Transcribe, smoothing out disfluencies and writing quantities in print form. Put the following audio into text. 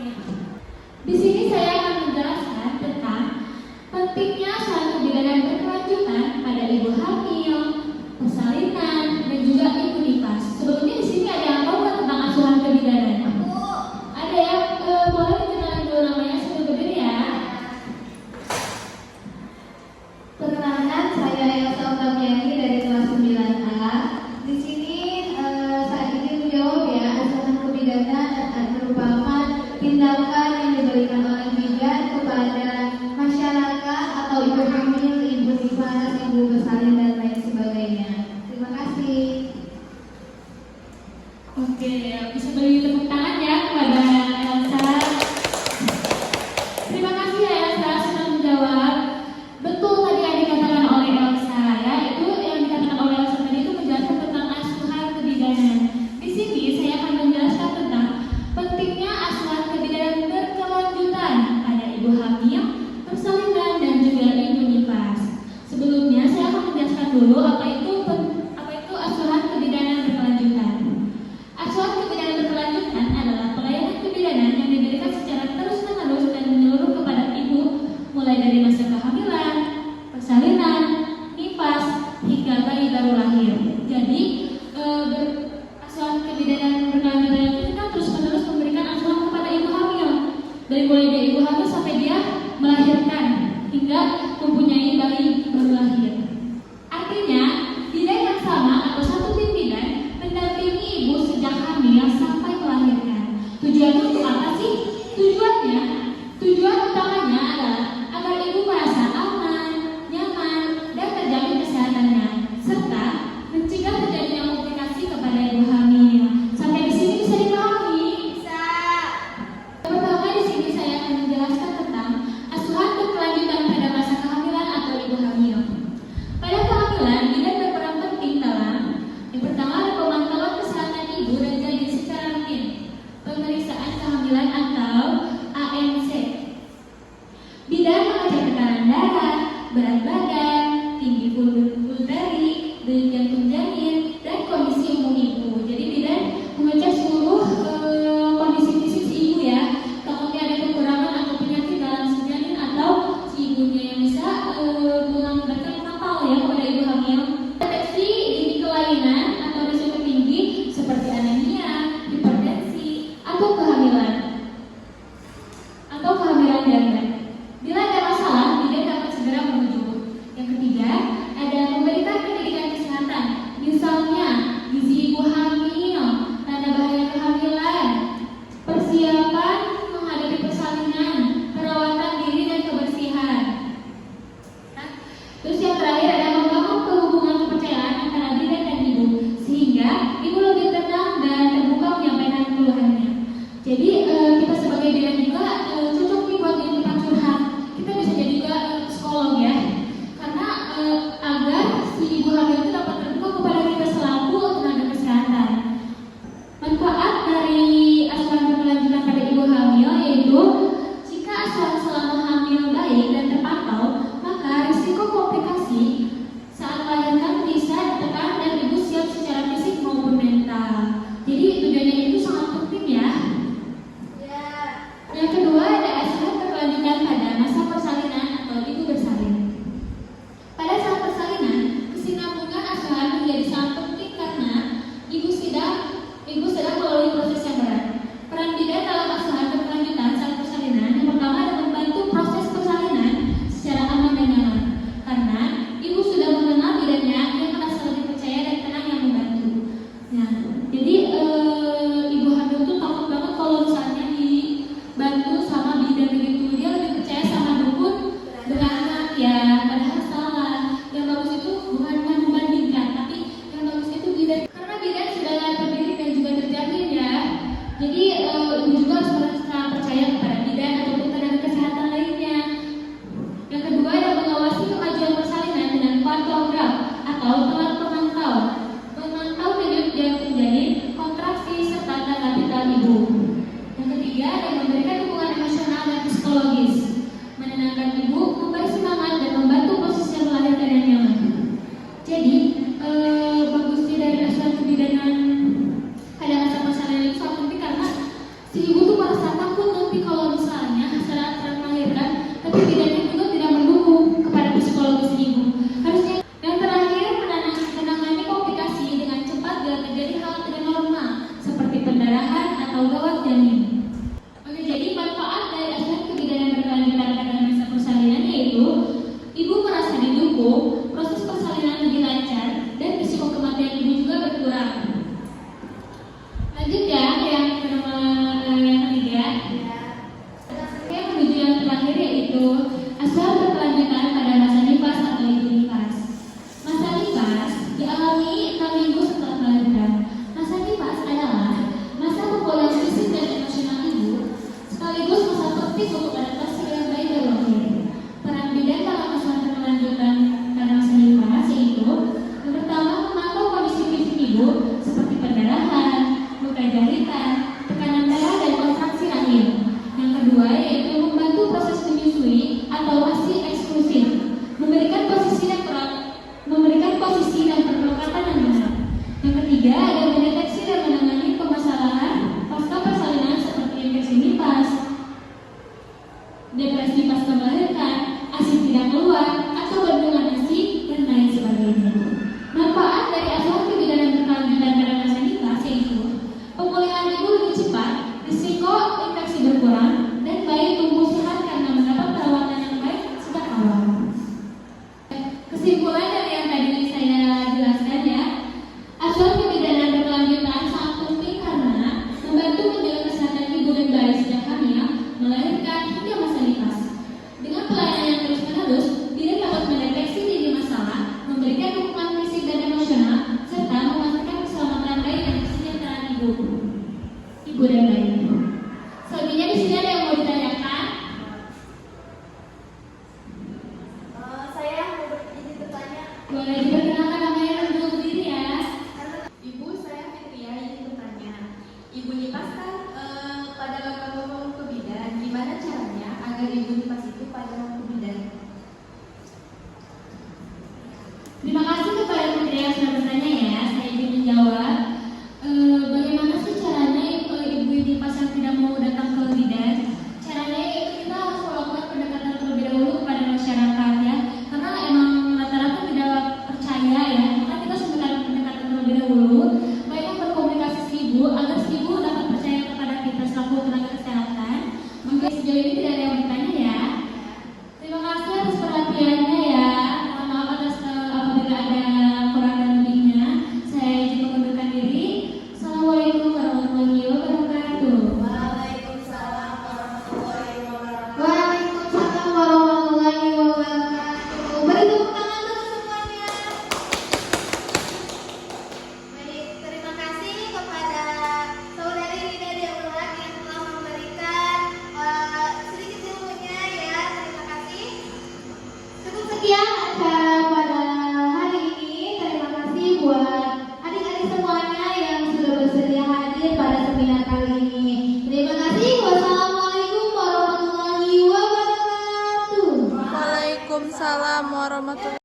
Di sini saya akan menjelaskan tentang pentingnya suatu kebidanan berkelanjutan pada ibu hamil, persalinan, dan juga ibu nifas. Sebelumnya di sini ada yang tahu nggak tentang asuhan kebidanan? Ada yang boleh dikenalkan dulu namanya sebelum berdiri ya. Perkenalkan, saya Elsa Utamiani dari kelas 9A. Di sini saya ingin menjawab ya, asuhan kebidanan merupakan tindakan yang diberikan oleh bidan kepada masyarakat atau ibu hamil, ibu nifas, ibu bersalin dan lain sebagainya. Terima kasih. Oke, bisa beri tepuk tangan ya kepada Elsa. Terima kasih ya Elsa sudah menjawab. Betul tadi yang dikatakan oleh Elsa ya, itu yang dikatakan oleh Elsa tadi itu menjelaskan tentang asuhan kebidanan. Di sini saya akan menjelaskan tentang pentingnya asuhan kebidanan berkelanjutan pada ibu hamil, persalinan, dan juga ibu nifas. Sebelumnya saya akan menjelaskan dulu apa itu asuhan kebidanan berkelanjutan. Asuhan kebidanan berkelanjutan adalah pelayanan kebidanan yang diberikan secara terus-menerus dan menyeluruh kepada ibu mulai dari masa kehamilan, persalinan, nifas, hingga bayi baru lahir. Jadi asuhan kebidanan berkelanjutan itu kan terus-menerus memberikan asuhan kepada ibu hamil, dari mulai dari ibu hamil sampai dia melahirkan hingga mempunyai bayi baru lahir. Artinya bidan yang sama atau satu tim bidan mendampingi ibu sejak hamil sampai melahirkan. Tujuannya untuk apa sih? Tujuan utamanya adalah agar ibu merasa aman, nyaman, dan terjamin kesehatannya, serta mencegah terjadinya komplikasi kepada ibu hamil. Sampai di sini bisa dipahami? Bisa. Pertama di sini saya akan menjelaskan tentang asuhan berkelanjutan pada masa kehamilan atau ibu hamil. Pada kehamilan, bidan berperan penting dalam yang pertama ada pemantauan kesehatan ibu dan janin secara rutin, pemeriksaan kehamilan atau ANC. Bidan mengecek tekanan darah, berat badan, tinggi pulberi, denyut jantung janin, dan kondisi umum ibu. Jadi bidan mengecek seluruh kondisi fisik si ibu ya. Takutnya ada kekurangan atau penyakit dalam si janin atau si ibunya yang bisa mengakibatkan fatal ya kepada ibu hamil. Deteksi dini kelainan atau risiko tinggi seperti anemia, hipertensi, atau kehamilan ganda. Bila ada masalah, bidan dapat segera merujuk. Yang ketiga, ada memberikan pendidikan kesehatan, misalnya gizi ibu hamil, tanda bahaya kehamilan, persiapan menghadapi persalinan, perawatan diri dan kebersihan. Terus yang terakhir ada membangun hubungan kepercayaan antara bidan dan ibu, sehingga ibu lebih tenang dan terbuka menyampaikan keluhannya. Jadi kita sebagai bidan juga cocok nih buat jadi tempat curhat. Kita bisa jadi juga psikolog ya, karena agar si ibu hamil itu dapat terbuka kepada kita selaku tenaga kesehatan. Manfaat dari asuhan berkelanjutan pada ibu hamil yaitu jika asuhan selama hamil baik dan terpantau, maka risiko komplikasi saat melahirkan bisa ditekan dan ibu siap secara fisik maupun mental. Jadi tujuannya itu sangat penting ya. Yang kedua ada asuhan berkelanjutan pada masa persalinan atau ibu bersalin. Pada saat persalinan, kesinambungan asuhan menjadi sangat penting karena ibu sedang melalui proses yang berat. Peran bidan dalam asuhan berkelanjutan saat persalinan yang pertama adalah membantu proses persalinan secara aman dan nyaman. Karena ibu sudah mengenal bidannya, dia merasa lebih percaya dan tenang yang membantu. Nah, jadi ibu hamil tuh takut banget kalau misalnya dibantu sama bidan begitu. Dia lebih percaya sama dukun beranak ya, padahal salah. Yang bagus itu bukan membandingkan, tapi yang bagus itu bidan. Karena bidan sudah berdiri dan juga terjamin ya. Jadi ibu juga harus merasa percaya kepada bidan ataupun tenaga kesehatan lainnya. Yang kedua ada mengawasi kemajuan persalinan dengan pantograf atau alat pemantau. Memantau denyut jantung janin, kontraksi serta tanda vital ibu. Yang ketiga ada memberikan dukungan emosional dan psikologis, menenangkan ibu, memberi semangat dan membantu proses yang melahirkan yang nyaman. Jadi bagusnya dari asuhan kebidanan pada masa persalinan itu sangat penting karena si ibu tuh merasa takut nanti ibu dan bayi. Selanjutnya di sini ada yang mau ditanyakan? Saya mau izin bertanya. Boleh diperkenalkan namanya dan dulu berdiri ya. Ibu, saya Fitria izin bertanya. Ibu Nipas kan pada waktu ke bidan, gimana caranya agar Ibu Nipas itu pada waktu bidan? Terima kasih kepada Putri yang sudah bertanya ya. Saya ingin menjawab. Bagaimana sih caranya ibu di pas yang tidak mau datang ke bidan? Caranya itu kita harus melakukan pendekatan terlebih dahulu kepada masyarakat ya. Karena emang rata-rata tidak percaya ya. Maka kita harus melakukan pendekatan terlebih dahulu. Baiknya berkomunikasi si ibu agar si ibu dapat percaya kepada kita selaku tenaga kesehatan. Mungkin sejauh ini tidak ada yang bertanya ya. Terima kasih atas perhatiannya ya. Mohon maaf atas apabila ada kurang dan lebihnya. Saya izin mengundurkan diri. Assalamualaikum warahmatullahi wabarakatuh. Waalaikumsalam warahmatullahi wabarakatuh. Beri tepuk tangan untuk semuanya. Baik, terima kasih kepada saudari Rida Diaulak yang telah memberikan sedikit ilmunya ya. Terima kasih. Cukup sekian acara pada hari ini. Terima kasih buat adik-adik semuanya yang sudah bersedia hadir pada seminar kali ini. Terima kasih. Wassalamualaikum warahmatullahi wabarakatuh. Waalaikumsalam warahmatullahi